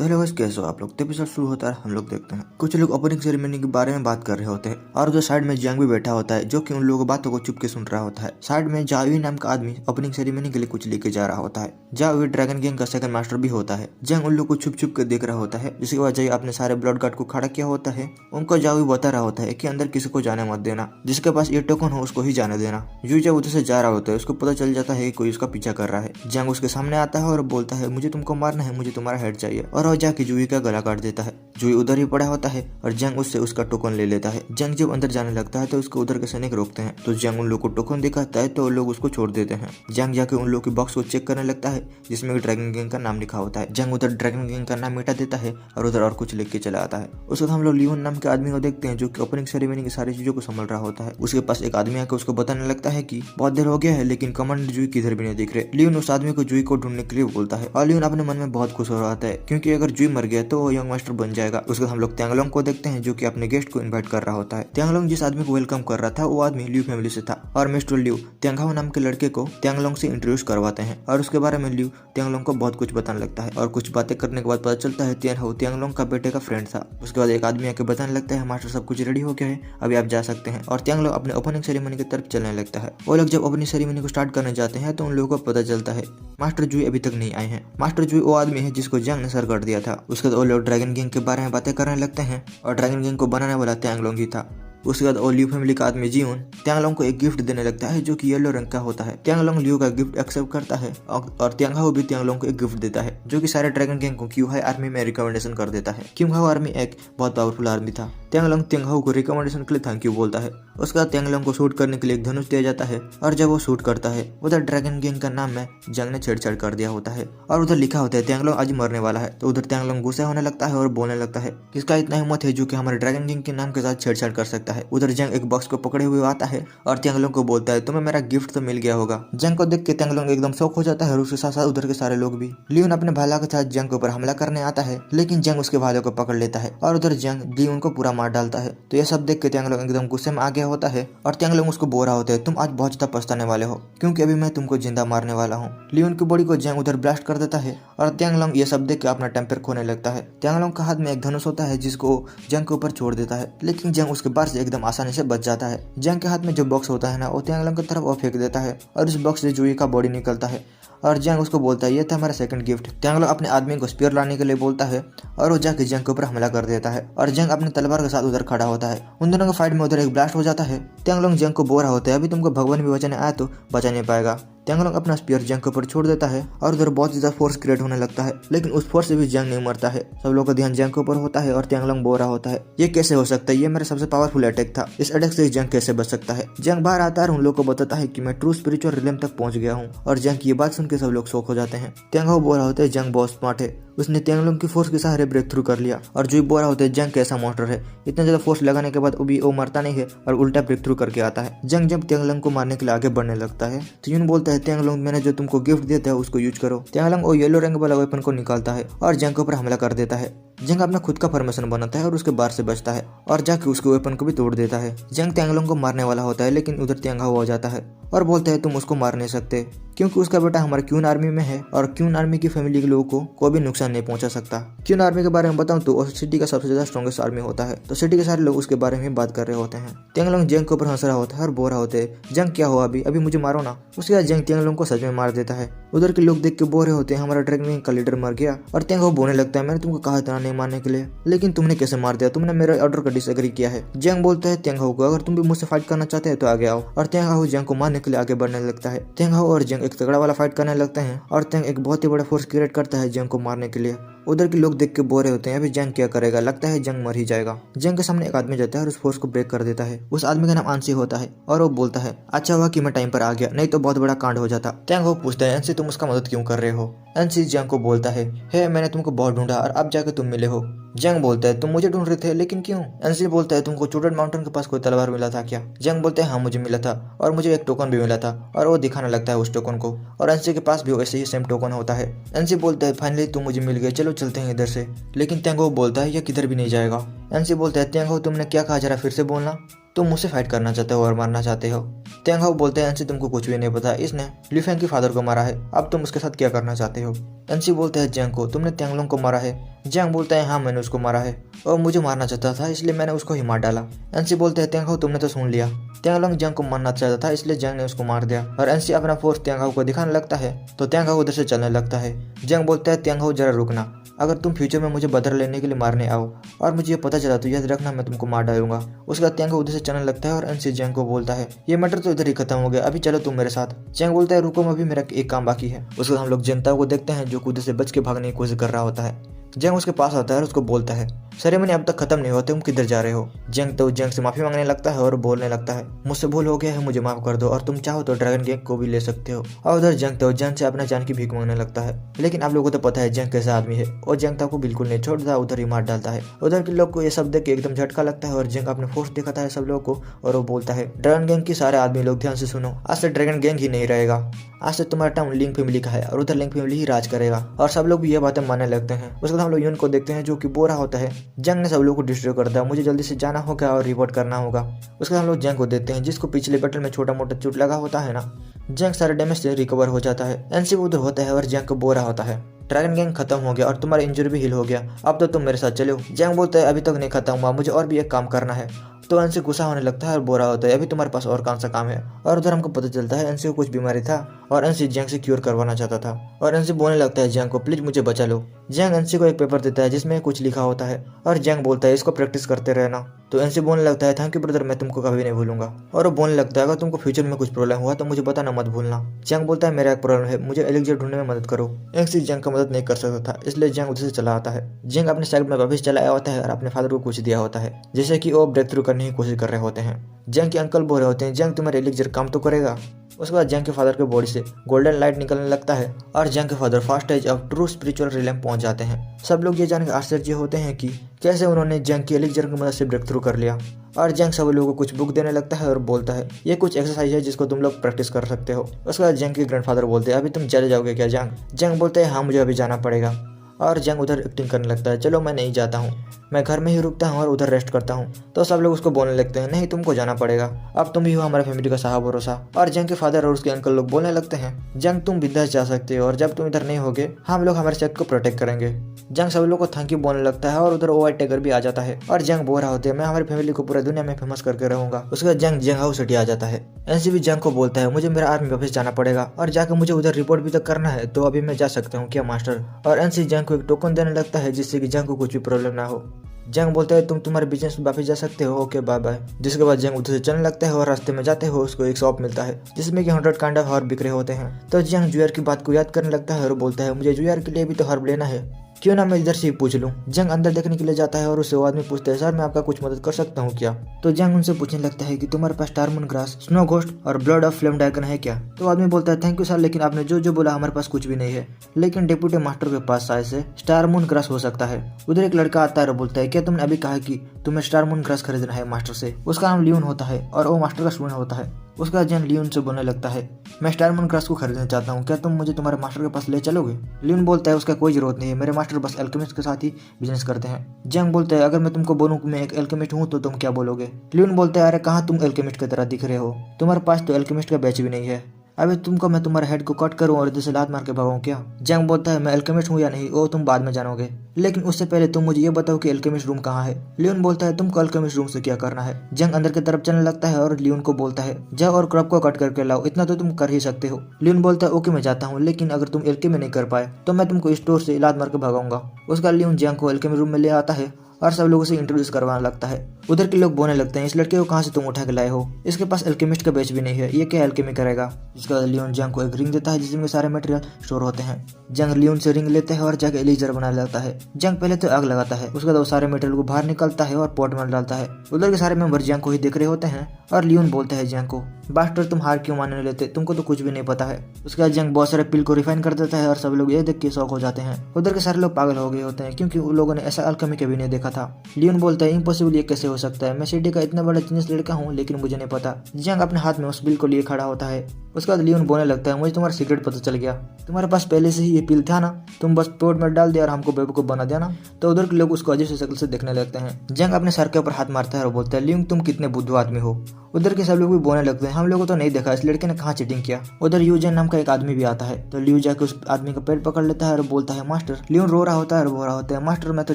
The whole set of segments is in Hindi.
तो हेलो गाइस, कैसे हो आप लोग। तो एपिसोड शुरू होता है, हम लोग देखते हैं कुछ लोग ओपनिंग सेरेमनी के बारे में बात कर रहे होते हैं और उधर साइड में जंग भी बैठा होता है जो कि उन लोगों की बातों को चुप के सुन रहा होता है। साइड में जावी नाम का आदमी ओपनिंग सेरेमनी के लिए कुछ लेके जा रहा होता है। जावी ड्रैगन गैंग का सेकंड मास्टर भी होता है। जंग उन लोग को छुप छुप के देख रहा होता है, जिसके बाद जावी अपने सारे ब्लड गार्ड को खड़ा किया होता है। उनको जावी बता रहा होता है कि अंदर किसी को जाने मत देना, जिसके पास ये टोकन हो उसको ही जाने देना। जू जब उधर से जा रहा होता है उसको पता चल जाता है कि कोई उसका पीछा कर रहा है। जंग उसके सामने आता है और बोलता है मुझे तुमको मारना है, मुझे तुम्हारा हेड चाहिए, और वो जाके जूही का गला काट देता है। जूही उधर ही पड़ा होता है और जंग उससे उसका टोकन ले लेता है। जंग जब अंदर जाने लगता है तो उसको उधर के सैनिक रोकते हैं, तो जंग उन लोग को टोकन दिखाता है तो लोग उसको छोड़ देते हैं। जंग जाके उन लोग के बॉक्स को चेक करने लगता है जिसमें ड्रैगन गैंग का नाम लिखा होता है। जंग उधर ड्रैगन गैंग का नाम मिटा देता है और उधर और कुछ लिख के चला आता है। उसके बाद हम लोग लियोन नाम के आदमी को देखते हैं जो कि ओपनिंग सेरेमनी की सारी चीजों को संभाल रहा होता है। उसके पास एक आदमी आकर उसको बताने लगता है कि बहुत देर हो गया है लेकिन कमांडर जूही किधर भी नहीं दिख रहे। लियोन उस आदमी को जूही को ढूंढने के लिए बोलता है और लियोन अपने मन में बहुत खुश हो रहा है क्योंकि अगर जूही मर गया तो वो यंग मास्टर बन जाएगा। उसके हम लोग त्यांगलोंग को देखते हैं जो कि अपने गेस्ट को इनवाइट कर रहा होता है। त्यांगलोंग जिस आदमी को वेलकम कर रहा था वो आदमी लियू फैमिली से था और मिस्टर लियू त्यांगहाओ नाम के लड़के को त्यांगलोंग से इंट्रोड्यूस करवाते हैं और उसके बारे में लियू त्यांगलोंग को बहुत कुछ बताने लगता है और कुछ बातें करने के बाद पता चलता है त्यांगहाओ त्यांगलोंग का बेटे का फ्रेंड था। उसके बाद एक आदमी आके बताने लगता है मास्टर सब कुछ रेडी हो गया है, अभी आप जा सकते हैं, और त्यांगलोंग अपने ओपनिंग सेरेमनी की तरफ चलने लगता है। वो लोग जब ओपनिंग सेरेमनी को स्टार्ट करने जाते हैं तो उन लोगों को पता चलता है मास्टर जूही अभी तक नहीं आए हैं। मास्टर जूही वो आदमी है जिसको जंग ने सर कर दिया था। उसके बाद वो लोग ड्रैगन गैंग के बारे में बातें करने लगते हैं और ड्रैगन गैंग को बनाने वाला त्यांगलोंग ही था। उसके बाद लियू फैमिली का आदमी जीवन त्यांगलोंग को एक गिफ्ट देने लगता है जो कि येलो रंग का होता है। त्यांगलोंग लियू का गिफ्ट एक्सेप्ट करता है और त्यांगहाओ भी त्यांगलोंग को एक गिफ्ट देता है जो कि सारे ड्रैगन गैंग को क्यूहाई आर्मी में रिकमेंडेशन कर देता है। क्यूहाई आर्मी एक बहुत पावरफुल आर्मी था। त्यांगलोंग त्यांगहाओ को रिकमेंडेशन के लिए थैंक यू बोलता है। उसके बाद त्यांगलोंग को शूट करने के लिए एक धनुष दिया जाता है और जब वो शूट करता है उधर ड्रैगन गैंग का नाम में जंग ने छेड़छाड़ कर दिया होता है और उधर लिखा होता है त्यांगलोंग आज मरने वाला है। तो उधर त्यांगलोंग गुस्सा होने लगता है और बोलने लगता है किसका इतना हिम्मत है जो कि हमारे ड्रैगन गैंग के नाम के साथ छेड़छाड़ कर सकता है। उधर जंग एक बॉक्स को पकड़े हुए आता है और त्यांगलोंग को बोलता है तुम्हें मेरा गिफ्ट तो मिल गया होगा। जंग को देख के त्यांगलोंग एकदम शौक हो जाता है और उसके साथ साथ उधर के सारे लोग भी। लियोन अपने भाला के साथ जंग के ऊपर हमला करने आता है लेकिन जंग उसके भाले को पकड़ लेता है और उधर जंग लियोन को पूरा मार डालता है। तो यह सब देख के त्यांगलोंग एकदम गुस्से में आ गया होता है और त्यांगलोंग उसको बोल रहा होता है तुम आज बहुत ज्यादा पछताने वाले हो क्योंकि अभी मैं तुमको जिंदा मारने वाला हूँ। लियोन की बॉडी को जंग उधर ब्लास्ट कर देता है और त्यांगलोंग ये सब देख के अपना टेम्पर खोने लगता है। त्यांगलोंग का हाथ में एक धनुष होता है जिसको जंग के ऊपर छोड़ देता है लेकिन जंग उसके बार से एकदम आसानी से बच जाता है। जंग के हाथ में जो बॉक्स होता है ना वो त्यांगलोंग की तरफ वो फेंक देता है और इस बॉक्स से जूही का बॉडी निकलता है और जंग उसको बोलता है ये था हमारा सेकंड गिफ्ट। त्यांगलोंग अपने आदमी को स्पीयर लाने के लिए बोलता है और वो जाके जंग के ऊपर हमला कर देता है और जंग अपने तलवार के साथ उधर खड़ा होता है। उन दोनों के फाइट में उधर एक ब्लास्ट हो जाता है। त्यांगलोंग जंग को बोल रहा होता है अभी तुमको भगवान भी बचाने आया तो बचा नहीं पाएगा। त्यांगलोंग अपना स्पीयर जंग के ऊपर छोड़ देता है और उधर बहुत ज्यादा फोर्स क्रिएट होने लगता है लेकिन उस फोर्स से भी जंग नहीं मरता है। सब लोगों का ध्यान जंग के ऊपर होता है और त्यांगलोंग बोल रहा होता है ये कैसे हो सकता है, ये मेरा सबसे पावरफुल अटैक था, इस अटैक से जंग कैसे बच सकता है। जंग बाहर आता है और उन लोगों को बताता है कि मैं ट्रू स्पिरिचुअल रिलम तक पहुंच गया हूँ और जंग की ये बात सुन के सब लोग शौक हो जाते हैं। त्यांगहाओ बोल रहा होता है जंग बहुत स्मार्ट है, उसने त्यांगलोंग की फोर्स के सहारे ब्रेक थ्रू कर लिया। और जूही बोल रहा होता है जंग कैसा मॉन्स्टर है, इतना ज्यादा फोर्स लगाने के बाद भी वो मरता नहीं है और उल्टा ब्रेक थ्रू करके आता है। जंग जब त्यांगलोंग को मारने के लिए आगे बढ़ने लगता है तो यून बोलता है त्यांगलोंग मैंने जो तुमको गिफ्ट दिया था उसको यूज करो। त्यांगलोंग वो येलो रंग वाला वेपन को निकालता है और जंग के ऊपर हमला कर देता है। जंग अपना खुद का फॉर्मेशन बनाता है और उसके बार से बचता है और जाके उसके वेपन को भी तोड़ देता है। जंग त्यांगलोंग को मारने वाला होता है लेकिन उधर त्यांगहाओ आ जाता है और बोलता है तुम उसको मार नहीं सकते क्योंकि उसका बेटा हमारे क्यून आर्मी में है और क्यून आर्मी की फैमिली के लोगों को कोई भी नुकसान नहीं पहुंचा सकता। क्यून आर्मी के बारे में बताऊं तो सिटी का सबसे ज्यादा स्ट्रॉन्गेस्ट आर्मी होता है, तो सिटी के सारे लोग उसके बारे में बात कर रहे होते हैं। त्यांगलोंग जंग के ऊपर हंस रहा होता है और बोल रहा होता है जंग क्या हुआ अभी मुझे मारो ना। उसके बाद जंग त्यांगलोंग को सच में मार देता है। उधर के लोग देख के बोल रहे होते हैं हमारा ड्रैगन का लीडर मर गया और त्यांगहाओ बोलने लगता है मैंने तुमको कहा था नहीं मारने के लिए लेकिन तुमने कैसे मार दिया, तुमने मेरे ऑर्डर का डिसएग्री किया है। जंग बोलता है त्यांगहाओ को अगर तुम भी मुझसे फाइट करना चाहते हैं तो आगे आओ और त्यांगहाओ जंग को मारने के लिए आगे बढ़ने लगता है। त्यांगहाओ और जंग एक तगड़ा वाला फाइट करने लगते हैं और जंग एक बहुत ही बड़ा फोर्स क्रिएट करता है जंग को मारने के लिए। उधर के लोग देख के बोल रहे होते हैं अभी जंग क्या करेगा, लगता है जंग मर ही जाएगा। जंग के सामने एक आदमी जाता है और उस फोर्स को ब्रेक कर देता है। उस आदमी का नाम आंसी होता है और वो बोलता है अच्छा हुआ कि मैं टाइम पर आ गया, नहीं तो बहुत बड़ा कांड हो जाता। त्यांगहाओ पूछता है एनसी तुम उसका मदद क्यों कर रहे हो। एनसी जंग को बोलता है मैंने तुमको बहुत ढूंढा और अब जाके तुम मिले हो। जंग बोलता है तुम मुझे ढूंढ रहे थे लेकिन क्यों। एनसी बोलता है तुमको चूडन माउंटेन के पास कोई तलवार मिला था क्या। जंग बोलते हैं हाँ मुझे मिला था और मुझे एक टोकन भी मिला था और वो दिखाने लगता है उस टोकन को और एनसी के पास भी वैसे ही सेम टोकन होता है। एनसी बोलता है फाइनली तुम मुझे मिल गए, चलो चलते हैं इधर से। लेकिन त्यांगहाओ बोलता है यह किधर भी नहीं जाएगा। एनसी बोलता है त्यांग हाउ तुमने क्या कहा, जरा फिर से बोलना। तुम मुझसे फाइट करना चाहते हो और मारना चाहते हो। त्यांग हाउ बोलते हैं एनसी तुमको कुछ भी नहीं पता, इसने लिफेंग के फादर को मारा है, अब तुम उसके साथ क्या करना चाहते हो। एनसी बोलता है जैंग को तुमने त्यांगलोंग को मारा है। जैंग बोलता है हाँ मैंने उसको मारा है और मुझे मारना चाहता था इसलिए मैंने उसको ही मार डाला। एनसी बोलते हैं त्यांग हाउ तुमने तो सुन लिया, त्यांगलोंग जैंग को मारना चाहता था इसलिए जैंग ने उसको मार दिया। और एनसी अपना फोर्स त्यांग हाउ को दिखाने लगता है तो त्यांग हाउ उधर से चलने लगता है। जैंग बोलता है त्यांग हाउ जरा रुकना, अगर तुम फ्यूचर में मुझे बदला लेने के लिए मारने आओ और मुझे ये पता चला तो याद रखना मैं तुमको मार डालूंगा। उसके बाद त्यांग उधर से चलने लगता है और एनसी जैंग को बोलता है ये मैटर तो इधर ही खत्म हो गया, अभी चलो तुम मेरे साथ। जैंग बोलता है रुको अभी मेरा एक काम बाकी है। उसके बाद हम लोग जनता को देखते हैं जो कूदे से बच के भागने की कोशिश कर रहा होता है। जैंग उसके पास आता है और उसको बोलता है सेरेमनी अब तक खत्म नहीं होते, तुम किधर जा रहे हो। जैंग से माफी मांगने लगता है और बोलने लगता है मुझसे भूल हो गया है, मुझे माफ कर दो और तुम चाहो तो ड्रैगन गैंग को भी ले सकते हो। और उधर जैंग से अपना जान की भीख मांगने लगता है, लेकिन आप लोगों को तो पता है जैंग कैसा आदमी है और जैंग को बिल्कुल नहीं छोड़ता, उधर ही मार डालता है। उधर के लोग को ये सब देख के एकदम झटका लगता है और जैंग अपने फोर्स दिखाता है सब लोगों को और वो बोलता है ड्रैगन गैंग की सारे आदमी लोग ध्यान से सुनो, आज से ड्रैगन गैंग ही नहीं रहेगा, आज से तुम्हारा टाउन लिंक फैमिली का है और उधर लिंक फैमिली ही राज करेगा। और सब लोग भी ये बातें मानने लगते हैं। उसके बाद हम लोग यून को देखते हैं जो कि बोरा होता है जंग ने सब लोगों को डिस्ट्रॉय कर दिया, मुझे जल्दी से जाना होगा और रिपोर्ट करना होगा। उसके बाद हम लोग जंग को देखते हैं जिसको पिछले बैटल में छोटा मोटा चोट लगा होता है ना, जंग सारे डैमेज से रिकवर हो जाता है। एनसी उधर होता है और जंग को बोरा होता है ड्रैगन गैंग खत्म हो गया और तुम्हारा इंजरी भी हील हो गया, अब तो तुम मेरे साथ चलो। जंग बोलता है अभी तक नहीं खत्म हुआ, मुझे और भी एक काम करना है। तो एनसी गुस्सा होने लगता है और बोरा होता है अभी तुम्हारे पास और कौन सा काम है। और उधर हमको पता चलता है एनसी को कुछ बीमारी था और एनसी जंग से क्योर करवाना चाहता था और एनसी बोलने लगता है जंग को प्लीज मुझे बचा लो। जंग एनसी को एक पेपर देता है जिसमें कुछ लिखा होता है और जंग बोलता है इसको प्रैक्टिस करते रहना। तो एनसी बोलने लगता है थैंक यू ब्रदर, मैं तुमको कभी नहीं भूलूंगा। और वो बोलने लगता है अगर तुमको फ्यूचर में कुछ प्रॉब्लम हुआ तो मुझे बताना मत भूलना। जंग बोलता है मेरा एक प्रॉब्लम है, मुझे एलिक्सर ढूंढने में मदद करो। एनसी जंग का मदद नहीं कर सकता था इसलिए जंग उधर से चला आता है। जंग अपने साइड में वापस चला आया होता है और अपने फादर को कुछ दिया होता है जैसे कि वो ब्रेक थ्रू करने की कोशिश कर रहे होते हैं। जंग के अंकल बोल रहे होते हैं जंग तुम्हारा एलिक्सर काम तो करेगा। उसके बाद जंग के फादर के बॉडी से गोल्डन लाइट निकलने लगता है और जंग के father first age of true spiritual realm पहुंच जाते हैं। सब लोग ये जानकर आश्चर्य होते हैं कि कैसे उन्होंने जंग के एलिक्सर की मदद से ब्रेक थ्रू कर लिया। और जंग सब लोगों को कुछ बुक देने लगता है और बोलता है ये कुछ एक्सरसाइज है जिसको तुम लोग प्रैक्टिस कर सकते हो। उसके बाद जंग के ग्रैंडफादर बोलते हैं अभी तुम चले जाओगे क्या जंग। जंग बोलते हैं हाँ मुझे अभी जाना पड़ेगा। और जंग उधर एक्टिंग करने लगता है चलो मैं नहीं जाता हूँ, मैं घर में ही रुकता हूँ और उधर रेस्ट करता हूँ। तो सब लोग उसको बोलने लगते हैं नहीं तुमको जाना पड़ेगा, अब तुम ही हो हमारे फैमिली का सहारा भरोसा। और जंग के फादर और उसके अंकल लोग बोलने लगते हैं जंग तुम बिंदास जा सकते हो और जब तुम इधर नहीं होगे हम लोग हमारे सेहत को प्रोटेक्ट करेंगे। जंग सब लोग को थैंक यू बोलने लगता है और उधर ओवाई टाइगर भी आ जाता है और जंग बोल रहा होता है मैं हमारी फैमिली को पूरी दुनिया में फेमस करके रहूंगा। उसके बाद जंग हाउस सिटी आ जाता है। एनसी भी जंग को बोलता है मुझे मेरा आर्मी वापस जाना पड़ेगा और जाकर मुझे उधर रिपोर्ट भी तक करना है, तो अभी मैं जा सकता हूँ क्या मास्टर। और एनसी जंग को एक टोकन देने लगता है जिससे कि जंग को कुछ भी प्रॉब्लम ना हो। जंग बोलता है तुम तुम्हारे बिजनेस में वापस जा सकते हो, ओके बाय बाय। जिसके बाद जंग उधर से चलने लगता है और रास्ते में जाते हो उसको एक शॉप मिलता है जिसमें कि 100 काइंड ऑफ हर्ब बिक रहे होते हैं। तो जंग जुयर की बात को याद करने लगता है और बोलता है मुझे जुयर के लिए भी तो हर्ब लेना है, क्यों ना मैं इधर से ही पूछ लूं। जंग अंदर देखने के लिए जाता है और उससे वो आदमी पूछता है सर मैं आपका कुछ मदद कर सकता हूँ क्या। तो जंग उनसे पूछने लगता है कि तुम्हारे पास स्टारमून ग्रास, स्नो घोस्ट और ब्लड ऑफ फ्लेम ड्रैगन है क्या। तो आदमी बोलता है थैंक यू सर, लेकिन आपने जो जो बोला हमारे पास कुछ भी नहीं है, लेकिन डिप्यूटी मास्टर के पास शायद से स्टारमून ग्रास हो सकता है। उधर एक लड़का आता है और बोलता है क्या तुमने अभी कहा कि तुम्हें स्टारमून ग्रास खरीदना है मास्टर से। उसका नाम लियोन होता है और वो मास्टर का स्टूडेंट होता है। उसके बाद जंग लियोन से बोलने लगता है मैं स्टारमून ग्रास को खरीदना चाहता हूँ, क्या तुम मुझे तुम्हारे मास्टर के पास ले चलोगे। लियोन बोलता है उसका कोई जरूरत नहीं है, मेरे मास्टर बस एल्केमिस्ट के साथ ही बिजनेस करते हैं। जंग बोलता है अगर मैं तुमको बोलूं कि मैं एक एल्केमिस्ट हूँ तो तुम क्या बोलोगे। लियोन बोलता है अरे कहाँ तुम एल्केमिस्ट की तरह दिख रहे हो, तुम्हारे पास तो एल्केमिस्ट का बैच भी नहीं है, अभी तुमको मैं तुम्हारे हेड को कट करूं और इधर से लात मार के भगाऊं क्या। जंग बोलता है मैं एल्केमिस्ट हूं या नहीं वो तुम बाद में जानोगे, लेकिन उससे पहले तुम मुझे ये बताओ कि एल्केमिस्ट रूम कहाँ है। लियोन बोलता है तुमको एल्केमिस्ट रूम से क्या करना है। जंग अंदर की तरफ चलने लगता है और लियोन को बोलता है जाओ और क्रब को कट करके लाओ, इतना तो तुम कर ही सकते हो। लियोन बोलता है ओके मैं जाता हूँ, लेकिन अगर तुम एल्केमी नहीं कर पाए तो मैं तुमको स्टोर से लात मार के भगाऊंगा। उसका लियोन जंग को एल्केमी रूम में ले आता है और सब लोगों से इंट्रोड्यूस करवाने लगता है। उधर के लोग बोलने लगते हैं इस लड़के को कहाँ से तुम उठा के लाए हो, इसके पास एल्केमिस्ट का बैच भी नहीं है, ये क्या एल्केमी करेगा। जिसका लियोन जंग को एक रिंग देता है जिसमें सारे मटेरियल स्टोर होते हैं। जंग लियोन से रिंग लेते हैं और जाके एलिक्सर बनाने लगता है। जंग पहले तो आग लगाता है, उसके बाद वो सारे मटेरियल को बाहर निकलता है और पॉट में डालता है। उधर के सारे मेंबर जंग को ही देख रहे होते हैं और लियोन बोलता है जंग को मास्टर तुम हार क्यों मानने लेते, तुमको तो कुछ भी नहीं पता है। उसके बाद जंग बहुत सारे पिल को रिफाइन कर देता है और सब लोग ये देख के शौक हो जाते हैं। उधर के सारे लोग पागल हो गए होते हैं क्योंकि उन लोगों ने ऐसा अल्केमी कभी नहीं देखा था। लियोन बोलता है इम्पॉसिबल, ये कैसे हो सकता है, मैं सिटी का इतना बड़ा जीनियस लड़का हूँ लेकिन मुझे नहीं पता। जंग अपने हाथ में उस बिल को लिए खड़ा होता है। उसके बाद लियोन बोलने लगता है मुझे तुम्हारा सीक्रेट पता चल गया, तुम्हारे पास पहले से ही ये पिल था ना, तुम बस पोर्ट में डाल दिया और हमको बेवकूफ बना दिया ना। तो उधर के लोग उसको अजीब सी शक्ल से देखने लगते हैं। जंग अपने सर के ऊपर हाथ मारता है और बोलता है लियोन तुम कितने बुद्धू आदमी हो। उधर के सब लोग भी बोलने लगते हैं हम लोगों तो नहीं देखा इस लड़के ने कहाँ चीटिंग किया। उधर यूजन नाम का एक आदमी भी आता है तो लियो जाके उस आदमी का पेट पकड़ लेता है और बोलता है मास्टर। लियोन रो रहा होता है और बोल रहा होता है मास्टर मैं तो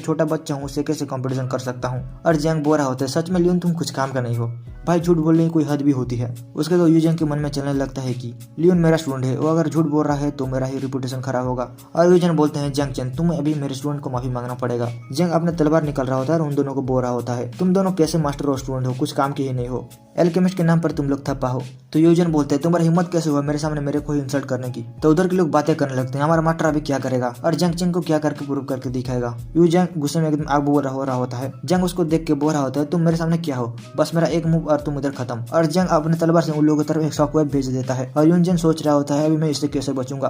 छोटा बच्चा हूँ, उससे कैसे कंपटीशन कर सकता हूँ। और जंग बोल रहा होता है सच में लियोन तुम कुछ काम का नहीं हो भाई, झूठ बोलने की कोई हद भी होती है। उसके तो यूजन के मन में चलने लगता है कि लियोन मेरा स्टूडेंट है, वो अगर झूठ बोल रहा है तो मेरा ही रिपुटेशन खराब होगा। और यूजन बोलते हैं जंग चंद तुम्हें अभी मेरे स्टूडेंट को माफी मांगना पड़ेगा। जंग अपने तलवार निकल रहा होता है और उन दोनों को बोल रहा होता है तुम दोनों कैसे मास्टर और स्टूडेंट हो, कुछ काम के ही नहीं हो, एल्केमिस्ट के नाम पर तुम लोग थप्पा हो। तो यूजन बोलते हैं तुम्हारी हिम्मत कैसे हुआ मेरे सामने मेरे को ही इंसल्ट करने की। तो उधर के लोग बातें करने लगते हैं हमारा मास्टर अभी क्या करेगा और जंग चंग को क्या करके प्रूव करके दिखाएगा। यूजन गुस्से में एकदम आग बोल रहा होता है। जंग उसको देख के बोल रहा होता है तुम मेरे सामने क्या हो, बस मेरा एक मूव और तुम इधर खत्म। और जंग अपने तलवार से उन लोगों की तरफ एक शॉकवेव भेज देता है और यूजन सोच रहा होता है अभी मैं इससे कैसे बचूंगा।